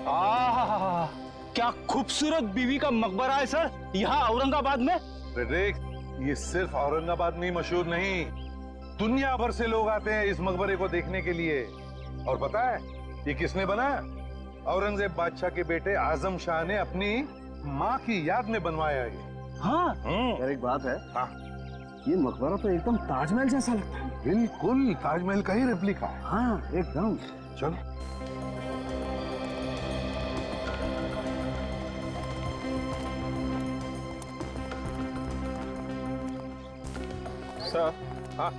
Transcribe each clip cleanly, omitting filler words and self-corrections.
आहा, क्या खूबसूरत बीवी का मकबरा है सर यहाँ औरंगाबाद में। देख, ये सिर्फ औरंगाबाद में मशहूर नहीं, दुनिया भर से लोग आते हैं इस मकबरे को देखने के लिए। और पता है ये किसने बनाया? औरंगजेब बादशाह के बेटे आजम शाह ने अपनी माँ की याद में बनवाया ये। हाँ यार एक बात है, हाँ, ये मकबरा तो एकदम ताजमहल जैसा लगता है। बिल्कुल ताजमहल का ही रेप्लिका है। हाँ एकदम। चलो। सर, हाँ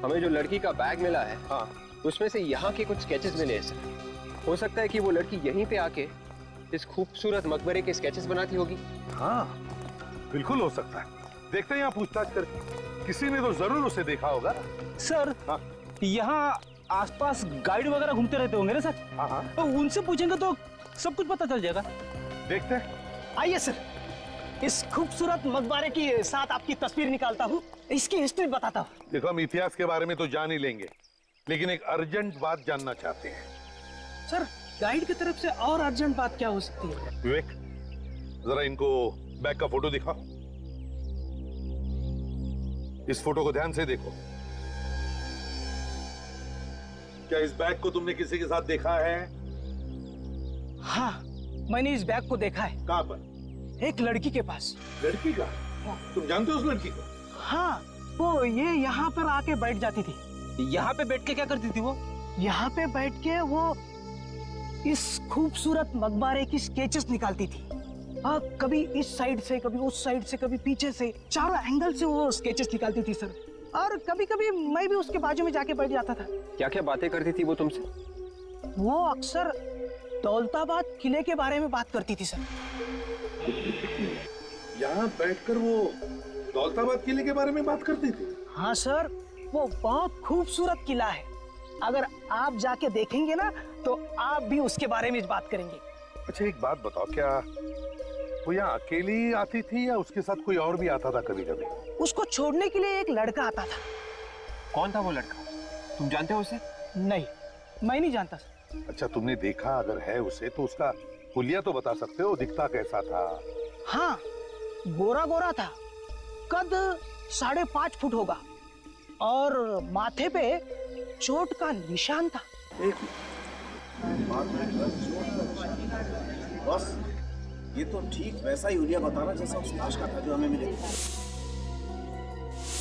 हमें जो लड़की का बैग मिला है, हाँ, उसमें से यहाँ के कुछ स्केचेस मिले हैं सर। हो सकता है कि वो लड़की यहीं पे आके इस खूबसूरत मकबरे के स्केचेस बनाती होगी। हाँ बिल्कुल हो सकता है। देखते हैं यहाँ पूछताछ करके, किसी ने तो जरूर उसे देखा होगा। सर, हाँ यहाँ आसपास गाइड वगैरह घूमते रहते होंगे ना सर, हाँ हाँ, तो उनसे पूछेंगे तो सब कुछ पता चल जाएगा। देखते हैं। आइए सर, इस खूबसूरत मकबरे के साथ आपकी तस्वीर निकालता हूँ, इसकी हिस्ट्री बताता हूँ। देखो, हम इतिहास के बारे में तो जान ही लेंगे, लेकिन एक अर्जेंट बात जानना चाहते हैं। सर, गाइड की तरफ से और अर्जेंट बात क्या हो सकती है? विवेक, जरा इनको बैग का फोटो दिखाओ। इस फोटो को ध्यान से देखो। क्या इस बैग को तुमने किसी के साथ देखा है? हाँ, मैंने इस बैग को देखा है। कहाँ पर? एक लड़की के पास। लड़की का? तुम जानते हो उस लड़की को? हाँ, वो ये यहाँ पर आके बैठ जाती थी। यहाँ पे बैठ के क्या करती थी वो? यहाँ पे बैठ के वो इस खूबसूरत मकबरे की स्केचेस निकालती थी। हाँ, कभी इस साइड से, कभी उस साइड से, कभी पीछे से, चारों एंगल से वो स्केचेस निकालती थी सर। और कभी कभी मैं भी उसके बाजू में जाके बैठ जाता था। क्या क्या बातें करती थी वो तुमसे? वो अक्सर दौलताबाद किले के बारे में बात करती थी सर। यहाँ बैठकर वो दौलताबाद किले के बारे में बात करती थी? हाँ सर, वो बहुत खूबसूरत किला है। अगर आप जाके देखेंगे ना तो आप भी उसके बारे में बात करेंगे। अच्छा एक बात बताओ, क्या वो यहाँ अकेली आती थी या उसके साथ कोई और भी आता था कभी कभी? उसको छोड़ने के लिए एक लड़का आता था। कौन था वो लड़का? तुम जानते हो उसे? नहीं, मैं नहीं जानता सर। अच्छा, तुमने देखा अगर है उसे तो उसका हुलिया तो बता सकते हो, दिखता कैसा था? हाँ, गोरा गोरा था, कद 5.5 फुट होगा और माथे पे चोट का निशान था। बस ये तो ठीक वैसा ही हुलिया बताना जैसा उस लाश का था जो हमें मिले।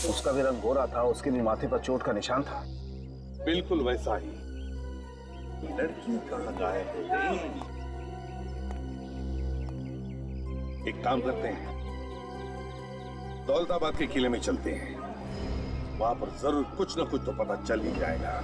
उसका भी रंग गोरा था, उसके भी माथे पर चोट का निशान था। बिल्कुल वैसा ही। लड़की कहाँ गायब हो गई? एक काम करते हैं, दौलताबाद के किले में चलते हैं, वहां पर जरूर कुछ न कुछ तो पता चल ही जाएगा।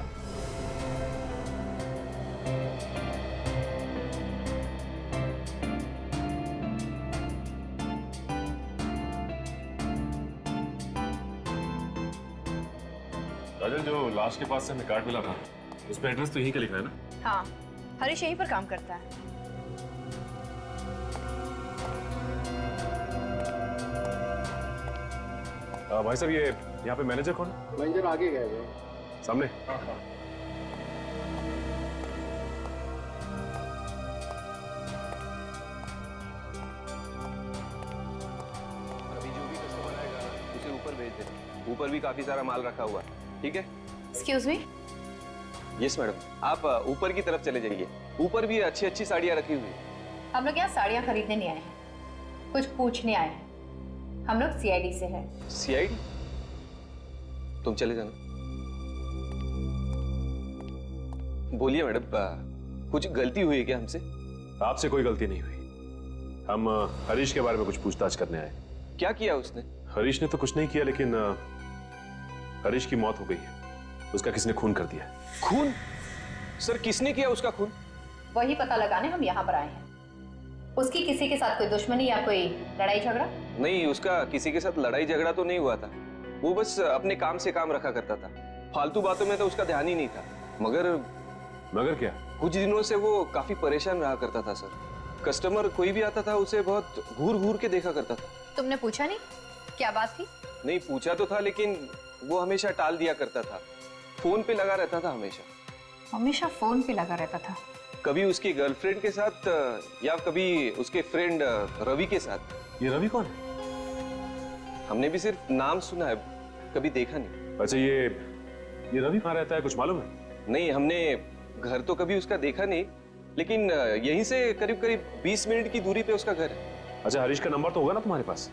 राजन, जो लाश के पास से हमें कार्ड मिला था, उस पर एड्रेस तो यहीं का लिखा है ना? हाँ, हरीश यहीं पर काम करता है। भाई साहब, ये यहाँ पे मैनेजर कौन है? मैनेजर आगे गए सामने। अभी जो भी कस्टमर आएगा उसे ऊपर भेज दे। ऊपर भी काफी सारा माल रखा हुआ है, ठीक है? Excuse me. यस मैडम, आप ऊपर की तरफ चले जाइए। ऊपर भी अच्छी अच्छी साड़ियाँ रखी हुई है। हम लोग यहाँ साड़ियाँ खरीदने नहीं आए हैं, कुछ पूछने आए हैं। हम लोग सीआईडी से हैं। सीआईडी? तुम चले जाना। बोलिए मैडम, कुछ गलती हुई है क्या हमसे? आपसे कोई गलती नहीं हुई। हम हरीश के बारे में कुछ पूछताछ करने आए। क्या किया उसने? हरीश ने तो कुछ नहीं किया, लेकिन हरीश की मौत हो गई है। उसका किसी ने खून कर दिया है। खून? सर, किसने किया उसका खून? वही पता लगाने हम यहाँ पर आए हैं। उसकी किसी के साथ कोई दुश्मनी या कोई लड़ाई झगड़ा? नहीं, उसका किसी के साथ लड़ाई झगड़ा तो नहीं हुआ था। वो बस अपने काम से काम रखा करता था। फालतू बातों में तो उसका ध्यान ही नहीं था। मगर क्या? कुछ दिनों से वो काफी परेशान रहा करता था सर। कस्टमर कोई भी आता था उसे बहुत घूर घूर के देखा करता था। तुमने पूछा नहीं क्या बात थी? नहीं, पूछा तो था, लेकिन वो हमेशा टाल दिया करता था। फोन पे लगा रहता था हमेशा। हमेशा फोन पे लगा रहता था। कभी उसकी गर्लफ्रेंड के साथ या कभी उसके फ्रेंड रवि के साथ। ये रवि कौन है? हमने भी सिर्फ नाम सुना है, कभी देखा नहीं। अच्छा, ये रवि कहाँ रहता है, कुछ मालूम है? नहीं, हमने घर तो कभी उसका देखा नहीं, लेकिन यहीं से करीब करीब 20 मिनट की दूरी पे उसका घर है। अच्छा, हरीश का नंबर तो होगा ना तुम्हारे पास?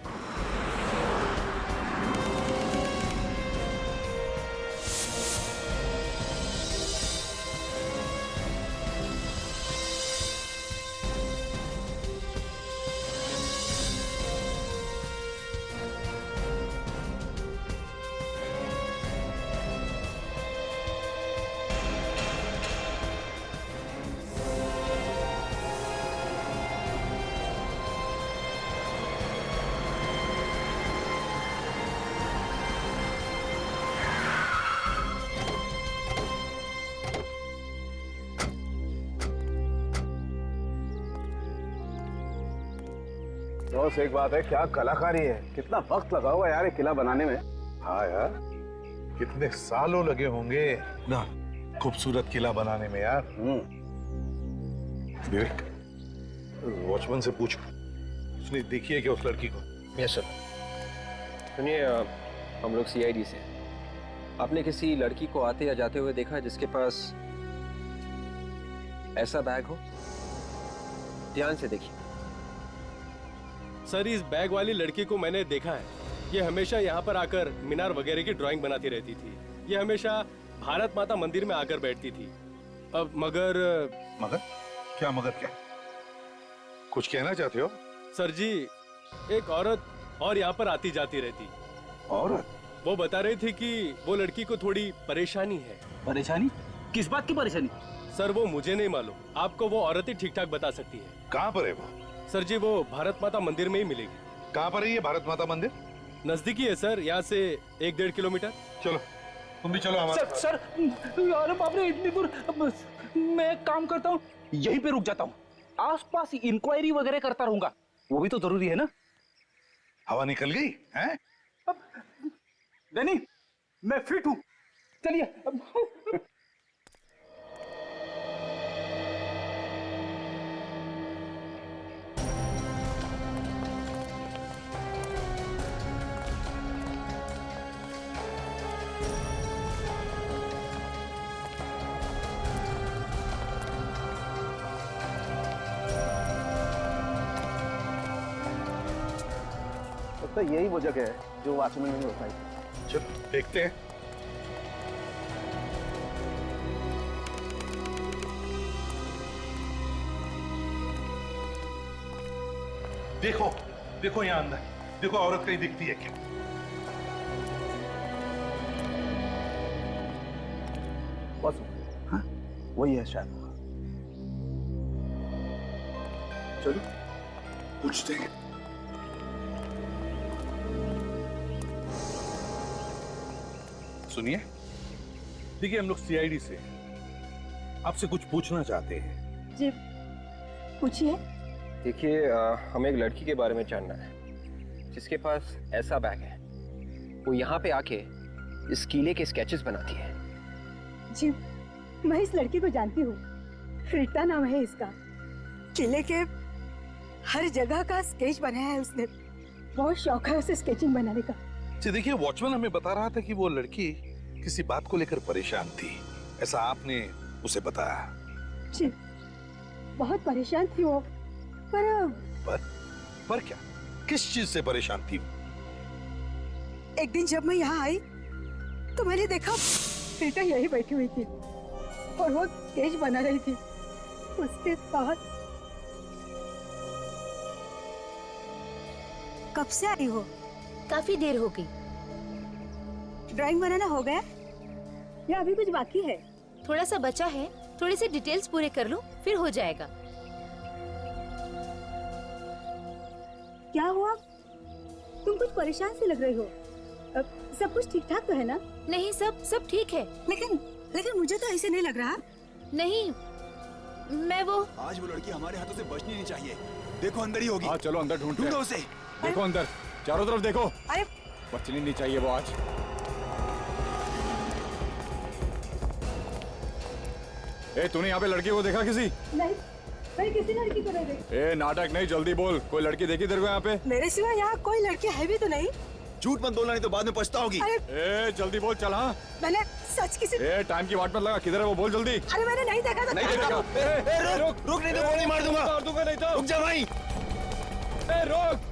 बस एक बात है, क्या कलाकारी है, कितना वक्त लगा होगा यार ये किला बनाने में। हाँ यार, कितने सालों लगे होंगे ना खूबसूरत किला बनाने में यार। विवेक, वॉचमैन से पूछो, उसने देखी है क्या उस लड़की को? Yes sir. सुनिए, हम लोग सीआईडी से। आपने किसी लड़की को आते या जाते हुए देखा जिसके पास ऐसा बैग हो? ध्यान से देखिए। सर, इस बैग वाली लड़की को मैंने देखा है। ये हमेशा यहाँ पर आकर मीनार वगैरह की ड्राइंग बनाती रहती थी। ये हमेशा भारत माता मंदिर में आकर बैठती थी। अब मगर क्या कुछ कहना चाहते हो? सर जी, एक औरत और यहाँ पर आती जाती रहती। औरत? वो बता रही थी कि वो लड़की को थोड़ी परेशानी है। परेशानी? किस बात की परेशानी? सर, वो मुझे नहीं मालूम, आपको वो औरत ही ठीक ठाक बता सकती है। कहाँ पर है वो? सर जी, वो भारत माता मंदिर में ही मिलेगी। कहाँ पर है ये भारत माता मंदिर? नजदीकी है सर, यहाँ से 1-1.5 किलोमीटर। चलो, तुम भी चलो हमारे साथ। सर, अरे बाप रे, इतनी दूर। मैं एक काम करता हूँ, यहीं पे रुक जाता हूँ, आसपास इंक्वायरी वगैरह करता रहूंगा, वो भी तो जरूरी है ना। हवा निकल गई हैं? नहीं, मैं फिट हूँ, चलिए। तो यही वो जगह है जो वॉचमैन ने बताई। चलो देखते हैं। देखो देखो यहाँ अंदर, देखो औरत कहीं दिखती है क्या? बस हाँ, वही है शायद। चलो पूछते हैं। सुनिए, देखिए हम लोग सीआईडी से आपसे कुछ पूछना चाहते हैं। जी पूछिए। देखिए, हमें एक लड़की के बारे में जानना है जिसके पास ऐसा बैग है। वो यहाँ पे आके इस किले के स्केचेस बनाती है। जी मैं इस लड़की को जानती हूँ, रीता नाम है इसका। किले के हर जगह का स्केच बनाया है उसने। बहुत शौक है उसे स्केचिंग बनाने का। जी देखिए, वॉचमैन हमें बता रहा था कि वो लड़की किसी बात को लेकर परेशान थी, ऐसा आपने उसे बताया। जी बहुत परेशान थी वो, पर क्या, किस चीज से परेशान थी? एक दिन जब मैं यहाँ आई तो मैंने देखा रीता यही बैठी हुई थी और वो स्केच बना रही थी। उसके बाद कब से आई हो? काफी देर हो गई। ड्राइंग बनाना हो गया या अभी कुछ बाकी है? थोड़ा सा बचा है, थोड़ी सी डिटेल्स पूरे कर लो फिर हो जाएगा। क्या हुआ? तुम कुछ परेशान से लग रही हो। सब कुछ ठीक ठाक तो है ना? नहीं, सब ठीक है। लेकिन मुझे तो ऐसे नहीं लग रहा। नहीं, मैं वो आज वो लड़की हमारे हाथों से बचनी नहीं चाहिए। देखो अंदर ही होगी। हाँ चलो अंदर ढूंढो उसे। देखो अंदर, चारों तरफ देखो। अरे बचनी नहीं चाहिए वो आज। ए तूने यहाँ पे लड़की को देखा किसी? नहीं, मैं किसी लड़की को नहीं देखी। ए नाटक नहीं, जल्दी बोल, कोई लड़की देखी तेरे को यहाँ पे? मेरे सिवा यहाँ कोई लड़की है भी तो नहीं। झूठ मत बोलना, नहीं तो बाद में पछताओगी। ए जल्दी बोल, चल। हाँ मैंने सच किसी ए टाइम की वाट मत लगा, किधर है वो, बोल जल्दी। अरे मैंने नहीं देखा था। नहीं देखा। रुक रुक, नहीं तो गोली मार दूंगा। मार दूंगा नहीं तो। रुक जा भाई। ए रुक।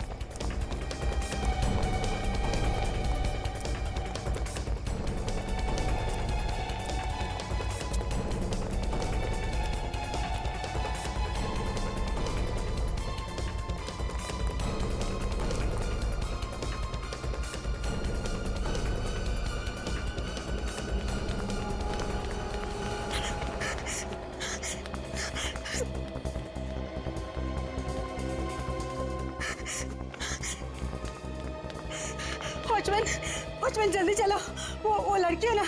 वॉचमैन जल्दी चलो, वो लड़की है ना,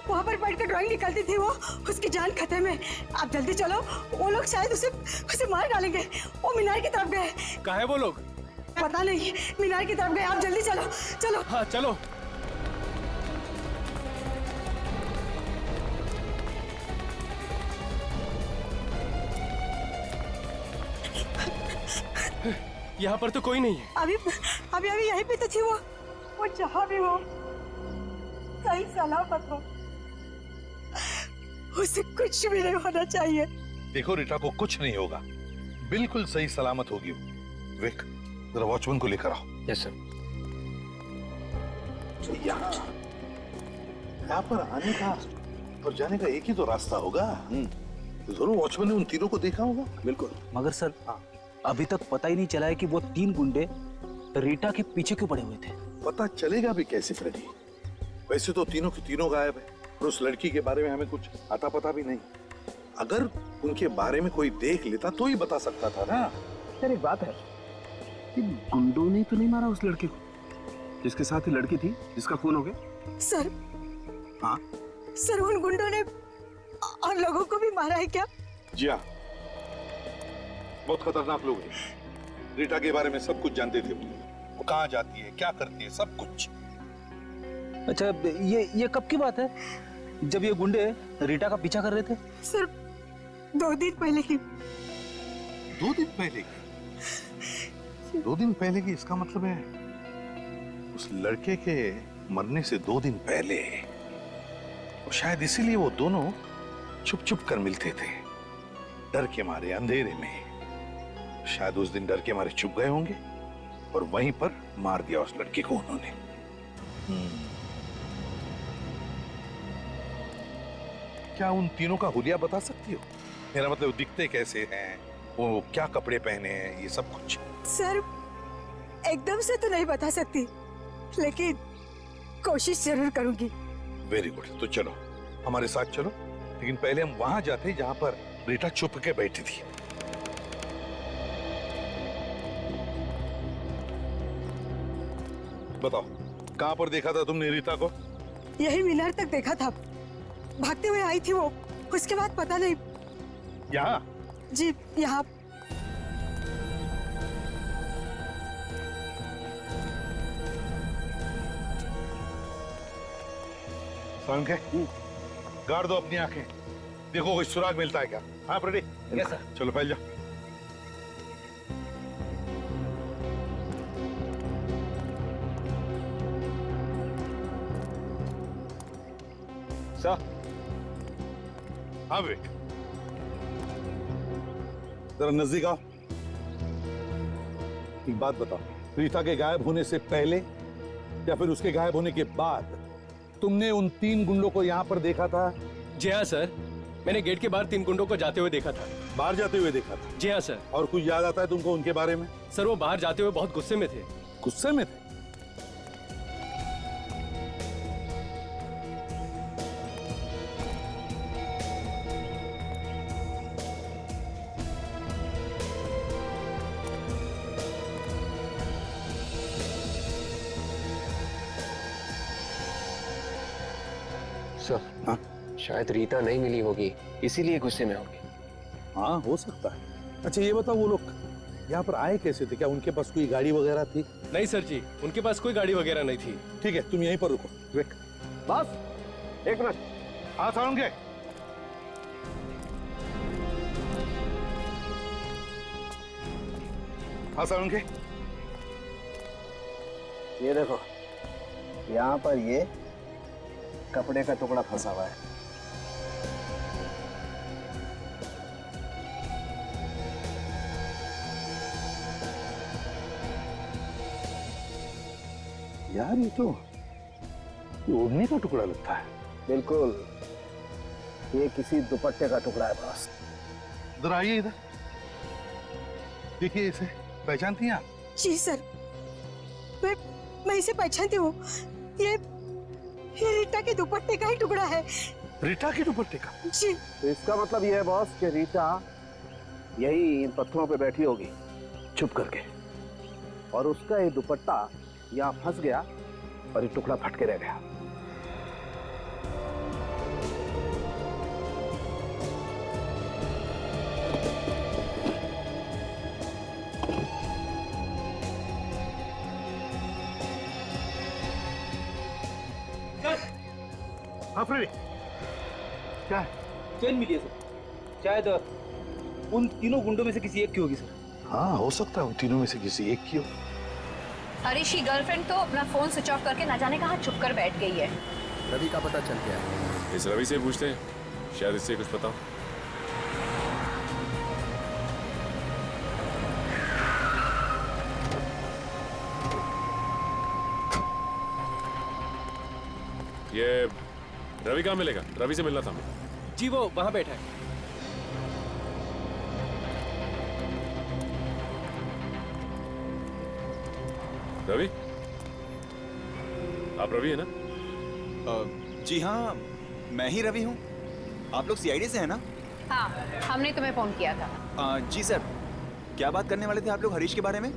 वहाँ पर बैठ कर ड्राइंग निकालती थी, वो उसकी जान खतरे में। आप जल्दी चलो, वो लोग शायद उसे मार डालेंगे। वो मीनार की तरफ गए। कहाँ है वो लोग? पता नहीं, मीनार की तरफ गए। आप जल्दी चलो, चलो। हाँ चलो। यहाँ पर तो कोई नहीं है। अभी यहीं पे तो थी वो जहाँ भी हो, सही सलामत हो। उसे कुछ भी नहीं होना चाहिए। देखो रीटा को कुछ नहीं होगा, बिल्कुल सही सलामत होगी वो। विक, जरा वॉचमैन को लेकर आओ। Yes sir. यहाँ पर आने का और जाने का एक ही तो रास्ता होगा। जरूर वॉचमैन ने उन तीनों को देखा होगा। बिल्कुल। मगर सर, अभी तक पता ही नहीं चला है कि वो 3 गुंडे रीटा के पीछे क्यों पड़े हुए थे। पता चलेगा भी कैसे फ्रेडी? वैसे तो तीनों की तीनों गायब है और उस लड़की के बारे में हमें कुछ आता पता भी नहीं। अगर उनके बारे में कोई देख लेता तो ही बता सकता था ना। यार एक बात है, कि गुंडों ने तो नहीं मारा उस लड़के को जिसके साथ ही लड़की थी जिसका खून हो गया? सर, हाँ सर, उन गुंडों ने और लोगों को भी मारा है क्या? जी हाँ, बहुत खतरनाक लोग हैं। रीटा के बारे में सब कुछ जानते थे वो कहाँ जाती है, क्या करती है, सब कुछ। अच्छा, ये कब की बात है जब ये गुंडे रीटा का पीछा कर रहे थे? सर, 2 दिन पहले की। 2 दिन पहले की? 2 दिन पहले की, इसका मतलब है उस लड़के के मरने से 2 दिन पहले। और शायद इसीलिए वो दोनों छुप छुप कर मिलते थे, डर के मारे, अंधेरे में। शायद उस दिन डर के मारे छुप गए होंगे और वहीं पर मार दिया उस लड़के को उन्होंने। क्या उन तीनों का हुलिया बता सकती हो? मेरा मतलब दिखते कैसे हैं, वो क्या कपड़े पहने हैं, ये सब कुछ। सर, एकदम से तो नहीं बता सकती, लेकिन कोशिश जरूर करूंगी। वेरी गुड, तो चलो हमारे साथ चलो, लेकिन पहले हम वहां जाते जहां पर रीटा छुप के बैठी थी। बताओ, कहां पर देखा था तुमने रीता को? यही मीनार तक देखा था, भागते हुए आई थी वो। उसके बाद पता नहीं। यहाँ? जी, यहाँ। समझे? गाड़ दो अपनी आंखें, देखो कोई सुराग मिलता है क्या। हाँ रेडी? Yes sir. चलो फैल जाओ। सर। हाँ विवेक, जरा नजदीक आओ। एक बात बताओ, रीता के गायब होने से पहले या फिर उसके गायब होने के बाद तुमने उन 3 गुंडों को यहाँ पर देखा था? जी हाँ सर, मैंने गेट के बाहर 3 गुंडों को जाते हुए देखा था। बाहर जाते हुए देखा था? जी हाँ सर। और कुछ याद आता है तुमको उनके बारे में? सर, वो बाहर जाते हुए बहुत गुस्से में थे। गुस्से में थे? सर, हाँ? शायद रीता नहीं मिली होगी, इसीलिए गुस्से में होगी। हाँ, हो सकता है। अच्छा ये बताओ, वो लोग यहाँ पर आए कैसे थे? क्या उनके पास कोई गाड़ी वगैरह थी? नहीं सर जी, उनके पास कोई गाड़ी वगैरह नहीं थी। ठीक है, तुम यहीं पर रुको। विवेक, बस 1 मिनट। हाँ साउंड के हाँ सारुण के, ये देखो, यहाँ पर ये कपड़े का टुकड़ा फंसा हुआ है। यार ये तो ओढ़ने का टुकड़ा लगता है। बिल्कुल, ये किसी दुपट्टे का टुकड़ा है बॉस। इधर आइए, इधर देखिए, इसे पहचानती हैं आप? जी सर, मैं इसे पहचानती हूँ। ये रीटा के दुपट्टे का ही टुकड़ा है। रीटा के दुपट्टे का? जी। तो इसका मतलब ये है बॉस कि रीटा यही इन पत्थरों पे बैठी होगी छुप करके, और उसका ये दुपट्टा यहाँ फंस गया और ये टुकड़ा फट के रह गया। हाँ फ्रेडी, क्या है? चेन मिली है सर, शायद उन तीनों गुंडों में से किसी एक की होगी सर। हाँ हो सकता है उन तीनों में से किसी एक की हो। हरीश की गर्लफ्रेंड तो अपना फोन स्विच ऑफ करके ना जाने कहाँ छुप कर बैठ गई है। रवि का पता चल गया है। इस रवि से पूछते हैं, शायद इससे कुछ पता हो। ये रवि कहाँ मिलेगा? रवि से मिलना था हमें। जी वो वहां बैठा है। रवि, आप रवि है ना? जी हाँ, मैं ही रवि हूँ। आप लोग सीआईडी से हैं ना? हाँ, हमने तुम्हें फोन किया था। जी सर, क्या बात करने वाले थे आप लोग हरीश के बारे में?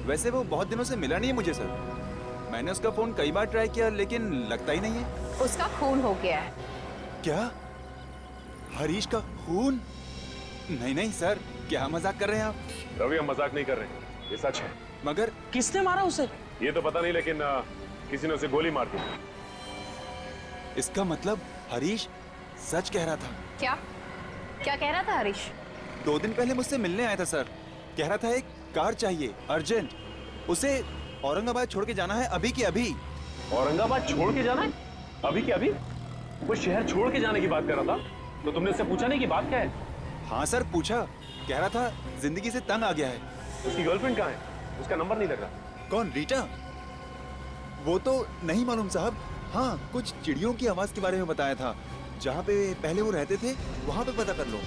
वैसे वो बहुत दिनों से मिला नहीं है मुझे सर। मैंने उसका फोन कई बार ट्राई किया लेकिन लगता ही नहीं है। उसका खून हो गया है। क्या? हरीश का खून? नहीं नहीं सर, क्या मजाक कर रहे हैं आप? रवि, हम मजाक नहीं कर रहे, ये सच है। मगर किसने मारा उसे? ये तो पता नहीं, लेकिन किसी ने उसे गोली मार दी। इसका मतलब हरीश सच कह रहा था। क्या क्या कह रहा था हरीश? 2 दिन पहले मुझसे मिलने आया था सर। कह रहा था एक कार चाहिए अर्जेंट, उसे औरंगाबाद छोड़ के जाना है अभी के अभी। औरंगाबाद छोड़ के जाना है? अभी के अभी? वो शहर छोड़ के जाने की बात कर रहा था, तो तुमने उससे पूछा नहीं कि बात क्या है? हाँ सर पूछा, कह रहा था जिंदगी से तंग आ गया है। उसकी गर्लफ्रेंड कहाँ है? उसका नंबर नहीं लग रहा। कौन, रीटा? वो तो नहीं मालूम साहब। हाँ, कुछ चिड़ियों की आवाज के बारे में बताया था। जहाँ पे पहले वो रहते थे वहां पे पता कर लो।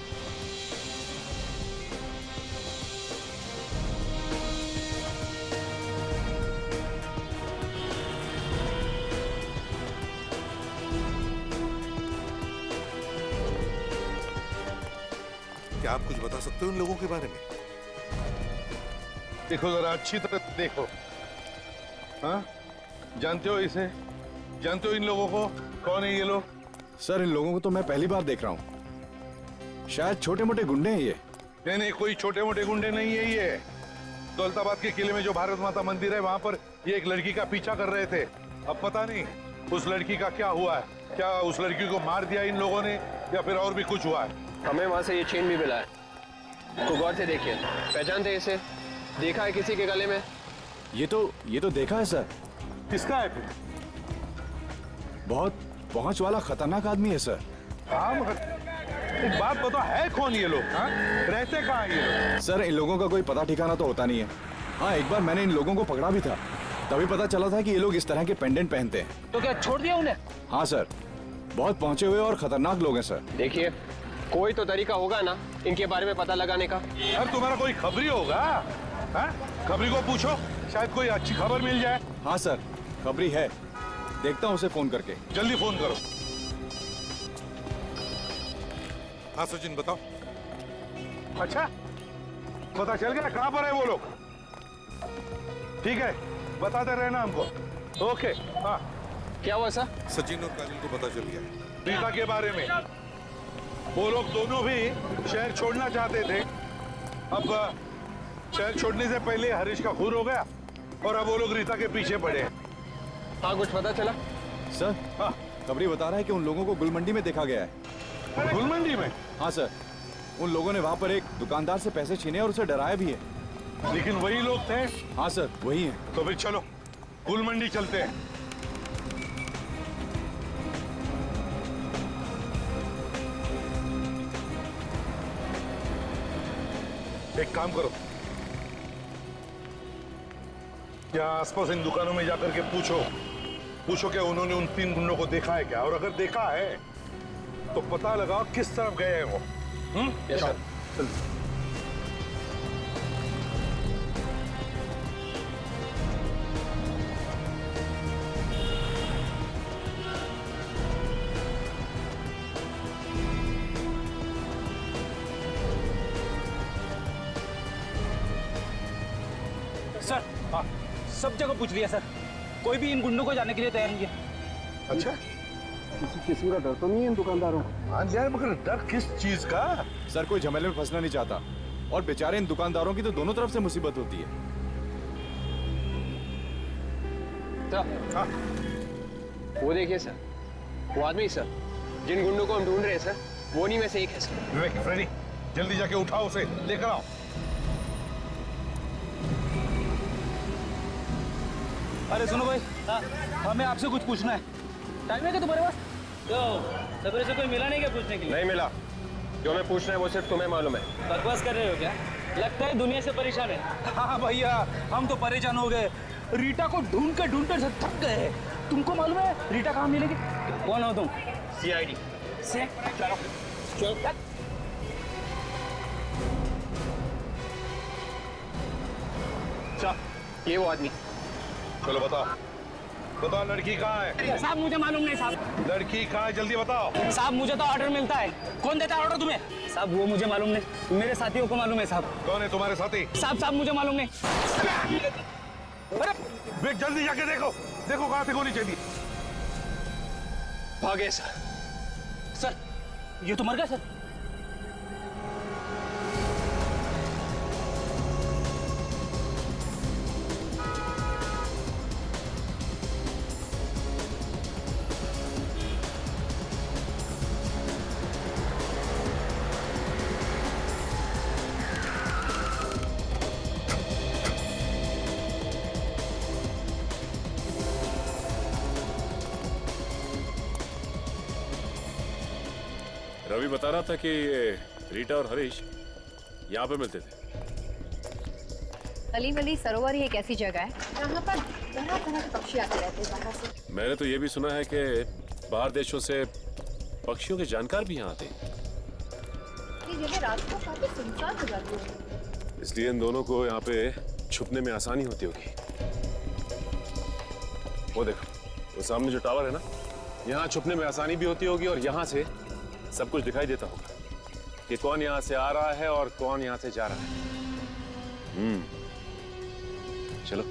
क्या आप कुछ बता सकते हो इन लोगों के बारे में? देखो जरा अच्छी तरह देखो। हाँ, जानते हो इसे? जानते हो इन लोगों को? कौन है ये लोग? सर, इन लोगों को तो मैं पहली बार देख रहा हूँ। शायद छोटे मोटे गुंडे हैं ये। नहीं नहीं, कोई छोटे मोटे गुंडे नहीं है ये। दौलताबाद के किले में जो भारत माता मंदिर है वहां पर ये एक लड़की का पीछा कर रहे थे। अब पता नहीं उस लड़की का क्या हुआ है। क्या उस लड़की को मार दिया इन लोगों ने या फिर और भी कुछ हुआ है? हमें वहाँ से ये चेन भी मिला है। को गौर से देखिए, पहचानते हैं इसे? देखा है किसी के गले में? ये तो देखा है सर। किसका है फिर? बहुत पहुंच वाला खतरनाक आदमी है सर। हाँ, मगर एक बात बताओ, है कौन ये लोग? हाँ, रहते कहाँ हैं ये लोग? सर, इन लोगों का कोई पता ठिकाना तो होता नहीं है। हाँ, एक बार मैंने इन लोगों को पकड़ा भी था, तभी पता चला था कि ये लोग इस तरह के पेंडेंट पहनते हैं। तो क्या छोड़ दिया उन्हें? हाँ सर, बहुत पहुंचे हुए और खतरनाक लोग हैं सर। देखिए, कोई तो तरीका होगा ना इनके बारे में पता लगाने का। यार तुम्हारा कोई खबरी होगा? हाँ? खबरी को पूछो, शायद कोई अच्छी खबर मिल जाए। हाँ सर, खबरी है, देखता हूँ उसे फोन करके। जल्दी फोन करो। हाँ सचिन बताओ। अच्छा, पता चल गया कहाँ पर है वो लोग? ठीक है, बताते रहना हमको। ओके। हाँ, क्या हुआ सर? सचिन और काजल को पता चल गया रीता के बारे में। वो लोग दोनों भी शहर छोड़ना चाहते थे। अब शहर छोड़ने से पहले हरीश का खून हो गया और अब वो लोग रीता के पीछे पड़े हैं। हाँ, कुछ पता चला? सर, हाँ, खबरी बता रहा है कि उन लोगों को गुलमंडी में देखा गया है। गुलमंडी में? हाँ सर, उन लोगों ने वहाँ पर एक दुकानदार से पैसे छीने और उसे डराया भी है। लेकिन वही लोग थे। हाँ सर, वही है। तो फिर चलो फूल मंडी चलते हैं। एक काम करो, क्या आसपास इन दुकानों में जाकर के पूछो क्या उन्होंने उन 3 गुंडों को देखा है क्या, और अगर देखा है तो पता लगाओ किस तरफ गए हैं वो। Yes sir. सर हाँ, सब जगह पूछ लिया सर, कोई भी इन गुंडों को जाने के लिए तैयार नहीं है। अच्छा, किसी किस्म का डर तो नहीं है इन दुकानदारों को? हाँ यार, मगर डर किस चीज का? सर कोई झमेले में फंसना नहीं चाहता, और बेचारे इन दुकानदारों की तो दोनों तरफ से मुसीबत होती है। हाँ। वो देखिए सर, वो आदमी सर, जिन गुंडों को हम ढूंढ रहे हैं सर, वो उन्हीं में से एक है सर। विवेक, फ्रेडी, जल्दी जाके उठाओ उसे, लेकर आओ। अरे सुनो भाई, हमें आपसे कुछ पूछना है। टाइम है क्या तुम्हारे पास? तो सवेरे से कोई मिला नहीं क्या पूछने के लिए? नहीं मिला। जो हमें पूछना है वो सिर्फ तुम्हें मालूम है। बकवास कर रहे हो क्या? लगता है दुनिया से परेशान है। हाँ भैया, हम तो परेशान हो गए। रीटा को ढूंढकर थक गए। तुमको मालूम है रीटा कहाँ मिलेगी? कौन हो तुम? CID। चलो ये वो आदमी। चलो बताओ लड़की कहाँ है? साहब मुझे मालूम नहीं साहब। लड़की कहाँ है, जल्दी बताओ। साहब मुझे तो ऑर्डर मिलता है। कौन देता है ऑर्डर तुम्हें? साहब वो मुझे मालूम नहीं, मेरे साथियों को मालूम है साहब। कौन है तुम्हारे साथी? साहब मुझे मालूम नहीं। अरे विवेक, जल्दी जाके देखो कहाँ से गोली चली। भागे सर। सर ये तो मर गया सर। रवि बता रहा था कि रीटा और हरीश यहाँ पे मिलते थे। अली वली सरोवर ही एक ऐसी जगह है जहाँ पर तरह तरह के पक्षी आते रहते हैं बाहर से। मैंने तो ये भी सुना है कि बाहर देशों से पक्षियों के जानकार भी यहाँ आते हैं। ये जगह रात को काफी सुनसान हो जाती है, इसलिए इन दोनों को यहाँ पे छुपने में आसानी होती होगी। वो देखो, वो सामने जो टावर है ना, यहाँ छुपने में आसानी भी होती होगी और यहाँ से सब कुछ दिखाई देता होगा कि कौन यहाँ से आ रहा है और कौन यहाँ से जा रहा है। चलो।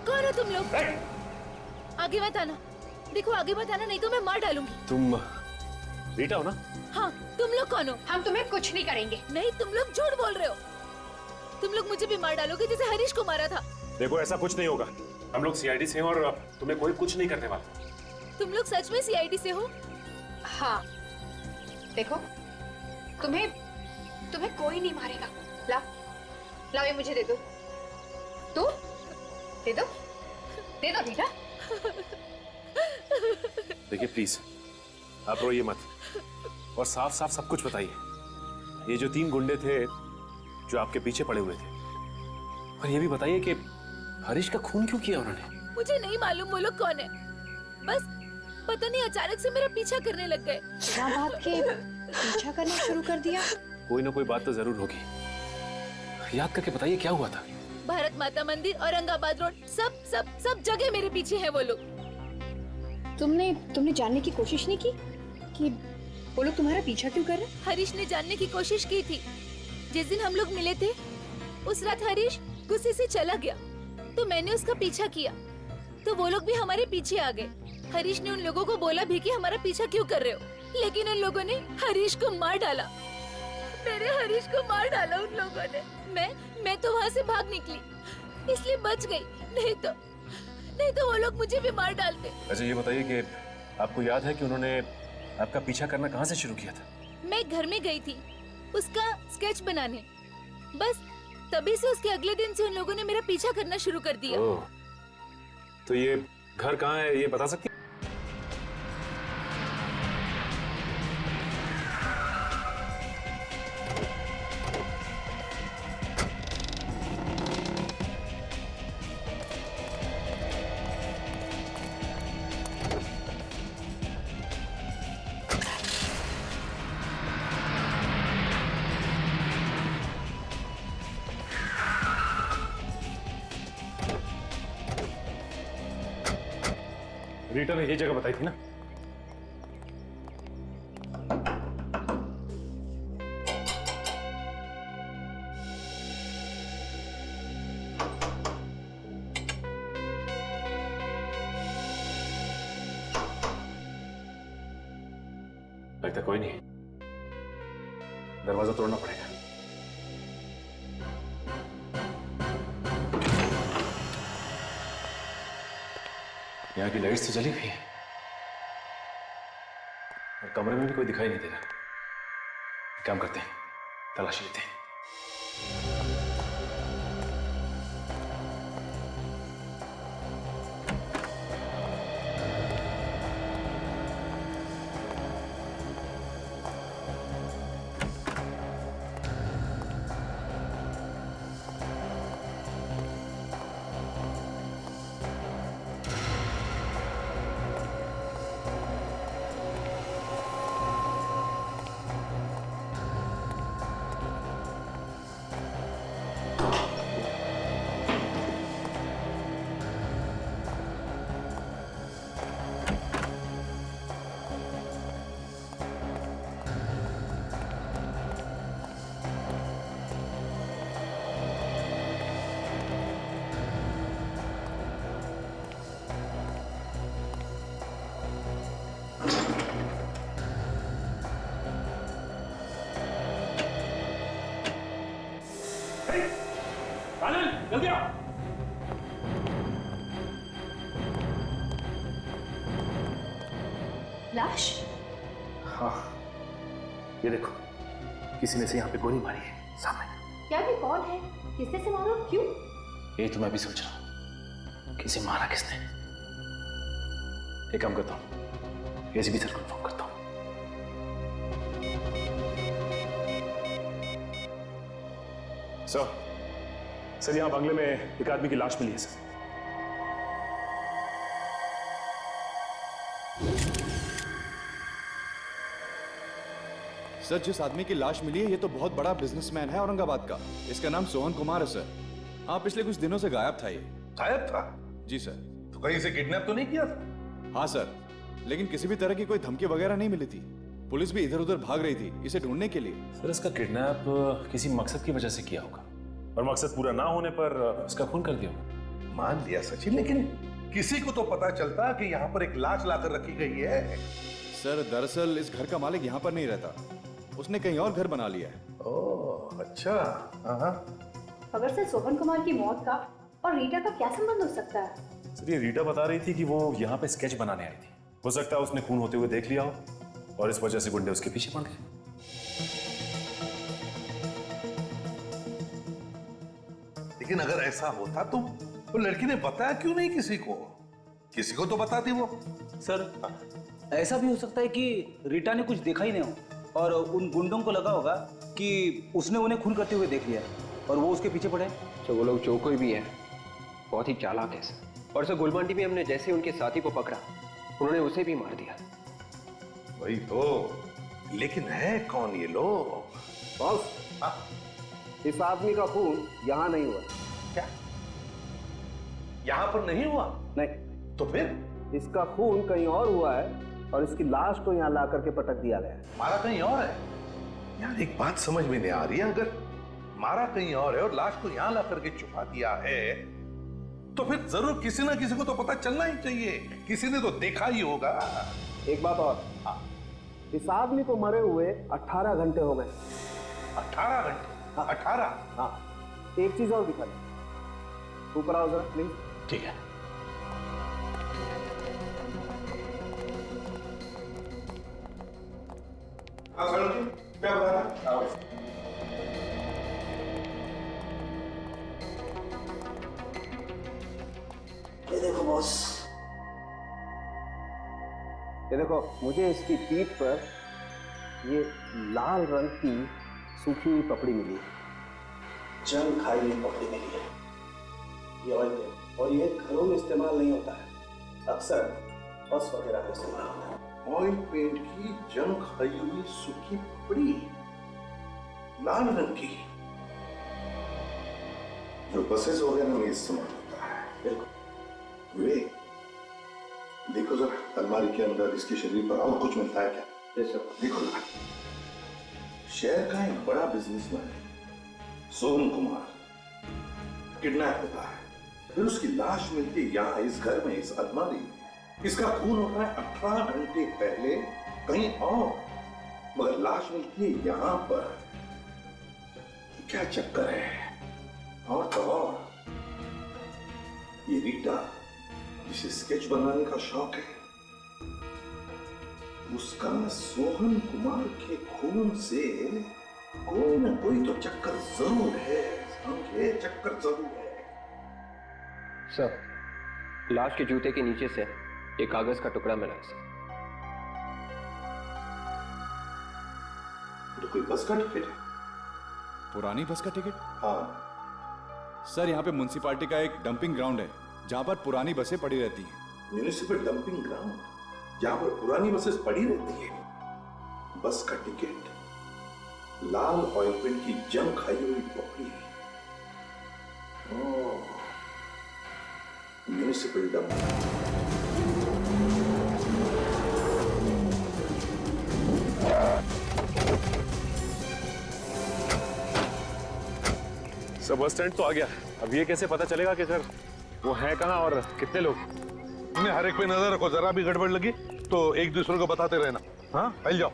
कौन हो तुम लोग? आगे मत आना, देखो आगे मत आना, नहीं तो मैं मार डालूंगी। तुम रीटा हो ना? हाँ, तुम लोग कौन हो? हम तुम्हें कुछ नहीं करेंगे। नहीं, तुम लोग झूठ बोल रहे हो। तुम लोग मुझे भी मार डालोगे जैसे हरीश को मारा था। देखो, ऐसा कुछ नहीं होगा। हम लोग CID से हैं और तुम्हें कोई कुछ नहीं करने वाला। तुम लोग सच में CID से हो? हाँ, देखो तुम्हें कोई नहीं मारेगा। लाओ ये मुझे दे दो। तू दे दो बेटा। देखिए प्लीज, आप रोइए मत और साफ साफ सब कुछ बताइए। ये जो 3 गुंडे थे जो आपके पीछे पड़े हुए थे, और ये भी बताइए कि हरीश का खून क्यों किया उन्होंने? मुझे नहीं मालूम वो लोग कौन है, बस पता नहीं अचानक से मेरा पीछा करने लग गए। बिना बात के पीछा करना शुरू कर दिया। कोई ना कोई बात तो जरूर होगी। याद करके बताइए क्या हुआ था? भारत माता मंदिर, औरंगाबाद रोड, सब जगह मेरे पीछे हैं वो लोग। तुमने जानने की कोशिश नहीं की कि वो लोग तुम्हारा पीछा क्यों कर रहे? हरीश ने जानने की कोशिश की थी। जिस दिन हम लोग मिले थे उस रात हरीश गुस्से से चला गया, तो मैंने उसका पीछा किया, तो वो लोग भी हमारे पीछे आ गए। हरीश ने उन लोगों को बोला भी कि हमारा पीछा क्यों कर रहे हो, लेकिन उन लोगों ने हरीश को मार डाला। मेरे हरीश को मार डाला उन लोगों ने। मैं तो वहाँ से भाग निकली, इसलिए बच गई, नहीं तो वो लोग मुझे भी मार डालते। अच्छा ये बताइए कि आपको याद है कि उन्होंने आपका पीछा करना कहाँ से शुरू किया था? मैं घर में गई थी उसका स्केच बनाने, बस तभी से उसके अगले दिन से उन लोगों ने मेरा पीछा करना शुरू कर दिया। तो ये घर कहाँ है ये बता सकती? रीटा ने ये जगह बताई थी ना? लगता कोई नहीं, दरवाजा तोड़ना पड़ेगा। यहाँ की लाइट्स तो जली हुई है और कमरे में भी कोई दिखाई नहीं दे रहा। काम करते हैं, तलाशी लेते हैं। जल्दी आओ। लाश? हाँ, ये देखो, किसी ने से यहाँ पे गोली मारी है सामने। क्या ये कौन है? किसने से मारा? क्यों? ये तो मैं भी सोच रहा हूँ, किसे मारा किसने। एक काम करता हूँ, एसीपी सर को इन्फॉर्म करता हूँ। सर यहाँ बंगले में एक आदमी की लाश मिली है सर। सर जिस आदमी की लाश मिली है ये तो बहुत बड़ा बिजनेसमैन है औरंगाबाद का। इसका नाम सोहन कुमार है सर। हाँ, पिछले कुछ दिनों से गायब था ये। गायब था? जी सर। तो कहीं से किडनैप तो नहीं किया था? हाँ सर, लेकिन किसी भी तरह की कोई धमकी वगैरह नहीं मिली थी। पुलिस भी इधर उधर भाग रही थी इसे ढूंढने के लिए। सर इसका किडनैप किसी मकसद की वजह से किया होगा और मकसद पूरा ना होने पर उसका खून कर दिया होगा। मान लिया सचिन, लेकिन किसी को तो पता चलता कि यहाँ पर एक लाश लाकर रखी गई है। सर दरअसल इस घर का मालिक यहाँ पर नहीं रहता, उसने कहीं और घर बना लिया है। ओह अच्छा। हाँ। खबर से सोहन कुमार की मौत का और रीटा का क्या संबंध हो सकता है? सर ये रीटा बता रही थी कि वो यहाँ पे स्केच बनाने आई थी। हो सकता है उसने खून होते हुए देख लिया हो और इस वजह से गुंडे उसके पीछे पड़ गए। लेकिन अगर ऐसा होता तो वो लड़की ने बताया क्यों नहीं किसी को? किसी को तो बताती वो। सर ऐसा भी हो सकता है कि रीटा ने कुछ देखा ही नहीं हो और उन गुंडों को लगा होगा कि उसने उन्हें खून करते हुए देख लिया और वो उसके पीछे पड़े। तो वो लोग जो कोई भी है बहुत ही चालाक है सर। और सर गुलमांडी में हमने जैसे उनके साथी को पकड़ा उन्होंने उसे भी मार दिया। वही तो, लेकिन है कौन ये लोग? बॉस, इस आदमी का खून यहाँ नहीं हुआ। क्या यहाँ पर नहीं हुआ? नहीं। तो फिर? इसका खून कहीं और हुआ है और इसकी लाश को यहाँ ला करके पटक दिया गया। मारा कहीं और है यार। एक बात समझ में नहीं आ रही है, अगर मारा कहीं और है और लाश को यहाँ ला करके छुपा दिया है तो फिर जरूर किसी ना किसी को तो पता चलना ही चाहिए, किसी ने तो देखा ही होगा। एक बात और, इस आदमी को मरे हुए 18 घंटे हो गए। 18 घंटे? हाँ। 18? हाँ, एक चीज और दिखा दे, ऊपर आओ जरा प्लीज। ठीक है। क्या बताना? ये देखो बॉस, ये देखो, मुझे इसकी पीठ पर ये लाल रंग की सूखी हुई पपड़ी मिली है, जंग खाई हुई पपड़ी मिली है। ये ऑयल पेंट, और ये घरों में इस्तेमाल नहीं होता है, अक्सर बस वगैरह में इस्तेमाल होता है। ऑयल पेंट की जंग खाई हुई सूखी पपड़ी, लाल रंग की, जो बसेस वगैरह में इस्तेमाल होता है। बिल्कुल। वे देखो जरा अलमारी के अंदर इसके शरीर पर और कुछ मिलता है क्या? देखो जरा। शहर का एक बड़ा बिजनेसमैन है सोहन कुमार, किडनैप होता है, फिर उसकी लाश मिलती है यहाँ इस घर में, इस अलमारी में। इसका खून होता है 18 घंटे पहले कहीं और, मगर लाश मिलती है यहाँ पर। क्या चक्कर है? और तो और ये रीटा जिसे स्केच बनाने का शौक है, उसका सोहन कुमार के खून से कोई ना कोई तो चक्कर जरूर है, समझे? चक्कर जरूर है। सर, लाश के जूते के नीचे से एक कागज का टुकड़ा मिला है सर। तो कोई बस का टिकट है? पुरानी बस का टिकट? हाँ सर, यहाँ पे म्युनिसिपालिटी का एक डंपिंग ग्राउंड है जहाँ पर पुरानी बसें पड़ी रहती हैं। म्यूनिसिपल डंपिंग ग्राउंड जहाँ पर पुरानी बसेस पड़ी रहती है। बस का टिकट, लाल ऑयल पेंट की जंग खाई हुई पपड़ी, म्यूनिसिपल डंपिंग। सब बस स्टैंड तो आ गया। अब ये कैसे पता चलेगा कि सर वो है कहाँ और कितने लोग? तुमने हर एक पे नजर रखो, जरा भी गड़बड़ लगी तो एक दूसरे को बताते रहना। हाँ, फैल जाओ।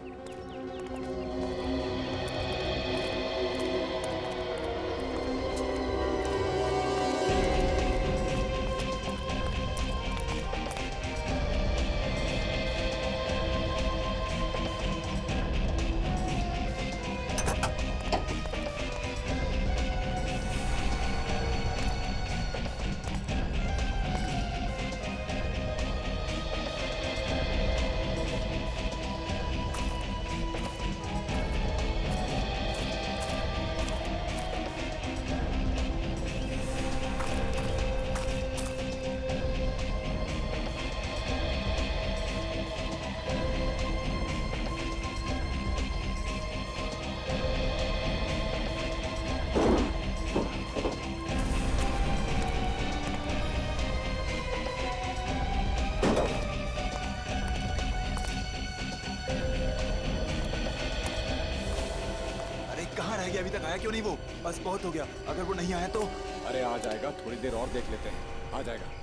अभी तक आया क्यों नहीं वो? बस बहुत हो गया, अगर वो नहीं आया तो। अरे आ जाएगा, थोड़ी देर और देख लेते हैं, आ जाएगा।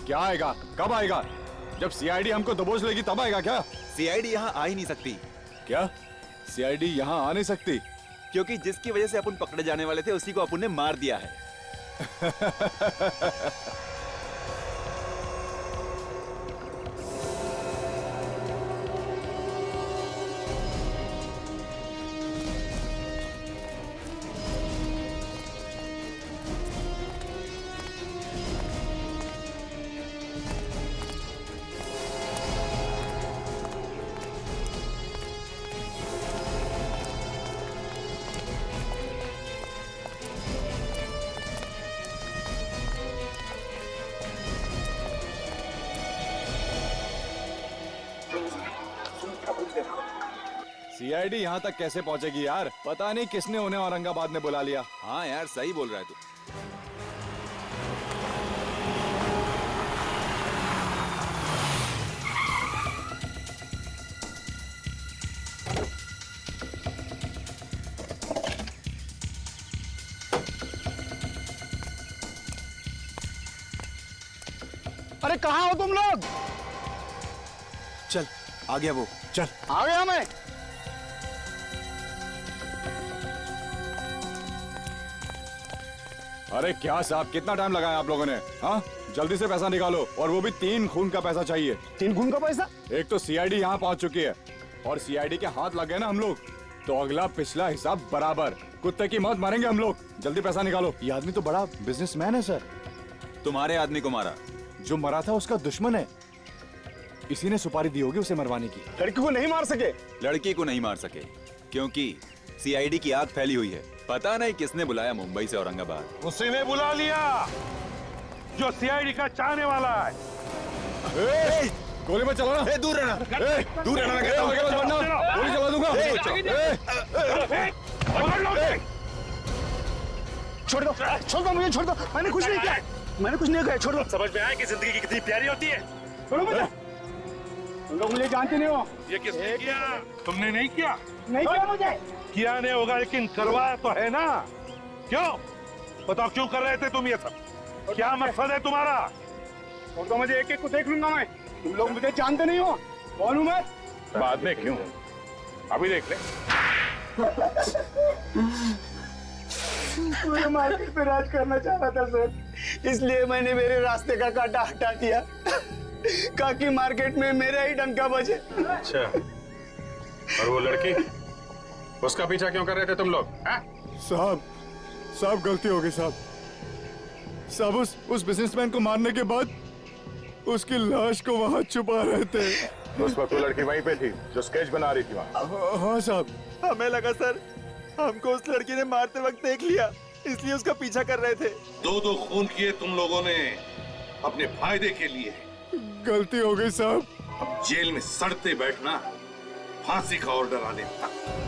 क्या आएगा? कब आएगा? जब सीआईडी हमको दबोच लेगी तब आएगा क्या? सीआईडी यहाँ आ ही नहीं सकती। क्या सीआईडी यहाँ आ नहीं सकती? क्योंकि जिसकी वजह से अपन पकड़े जाने वाले थे उसी को अपन ने मार दिया है। सीआईडी यहाँ तक कैसे पहुँचेगी यार? पता नहीं किसने उन्हें औरंगाबाद में बुला लिया। हाँ यार, सही बोल रहा है तू। अरे कहाँ हो तुम लोग? चल आ गया वो, चल। आ गया मैं। अरे क्या साहब, कितना टाइम लगाया आप लोगों ने? हाँ, जल्दी से पैसा निकालो, और वो भी 3 खून का पैसा चाहिए। 3 खून का पैसा? एक तो सीआईडी यहाँ पहुँच चुकी है, और सीआईडी के हाथ लग गए ना हम लोग, तो अगला पिछला हिसाब बराबर। कुत्ते की मौत मारेंगे हम लोग। जल्दी पैसा निकालो। ये आदमी तो बड़ा बिजनेसमैन है सर। तुम्हारे आदमी को मारा? जो मरा था उसका दुश्मन है, इसी ने सुपारी दी होगी उसे मरवाने की। लड़की को नहीं मार सके? लड़की को नहीं मार सके क्योंकि सीआईडी की आग फैली हुई है। पता नहीं किसने बुलाया मुंबई से औरंगाबाद। उसी ने बुला लिया जो सीआईडी का चाहने वाला है। गोली मत चलाना। दूर रहना, दूर रहना कहता हूं। गोली चला दूंगा। छोड़ दो, छोड़ दो मुझे, छोड़ दो। मैंने कुछ नहीं किया, मैंने कुछ नहीं किया, छोड़ दो। समझ में आया कि जिंदगी कितनी प्यारी होती है। छोड़ो मुझे, तुम लोग मुझे जानते नहीं हो। ये किसने किया? तुमने नहीं किया? नहीं किया मुझे। किया नहीं होगा, लेकिन करवाया तो है ना। क्यों बताओ, क्यों कर रहे थे तुम ये सब? क्या मकसद है तुम्हारा? छोड़ दो मुझे, एक एक को देख लूंगा मैं। तुम लोग मुझे जानते नहीं हो। कौन हूँ मैं? बाद में क्यों, अभी देख ले। मुझे मार्केट पे राज करना चाह रहा था सर, इसलिए मैंने मेरे रास्ते का कांटा हटा दिया ताकि मार्केट में मेरा ही डंका बजे। अच्छा, और वो लड़की, उसका पीछा क्यों कर रहे थे तुम लोग? साहब गलती हो गई साहब। उस बिजनेसमैन को मारने के बाद उसकी लाश को वहाँ छुपा रहे थे। उस वक्त वो लड़की वहीं पे थी जो स्केच बना रही थी वहाँ। हाँ साहब। हमें लगा सर हमको उस लड़की ने मारते वक्त देख लिया, इसलिए उसका पीछा कर रहे थे। 2 खून किए तुम लोगों ने अपने फायदे के लिए। गलती हो गई साहब। अब जेल में सड़ते बैठना, फांसी का ऑर्डर आने तक।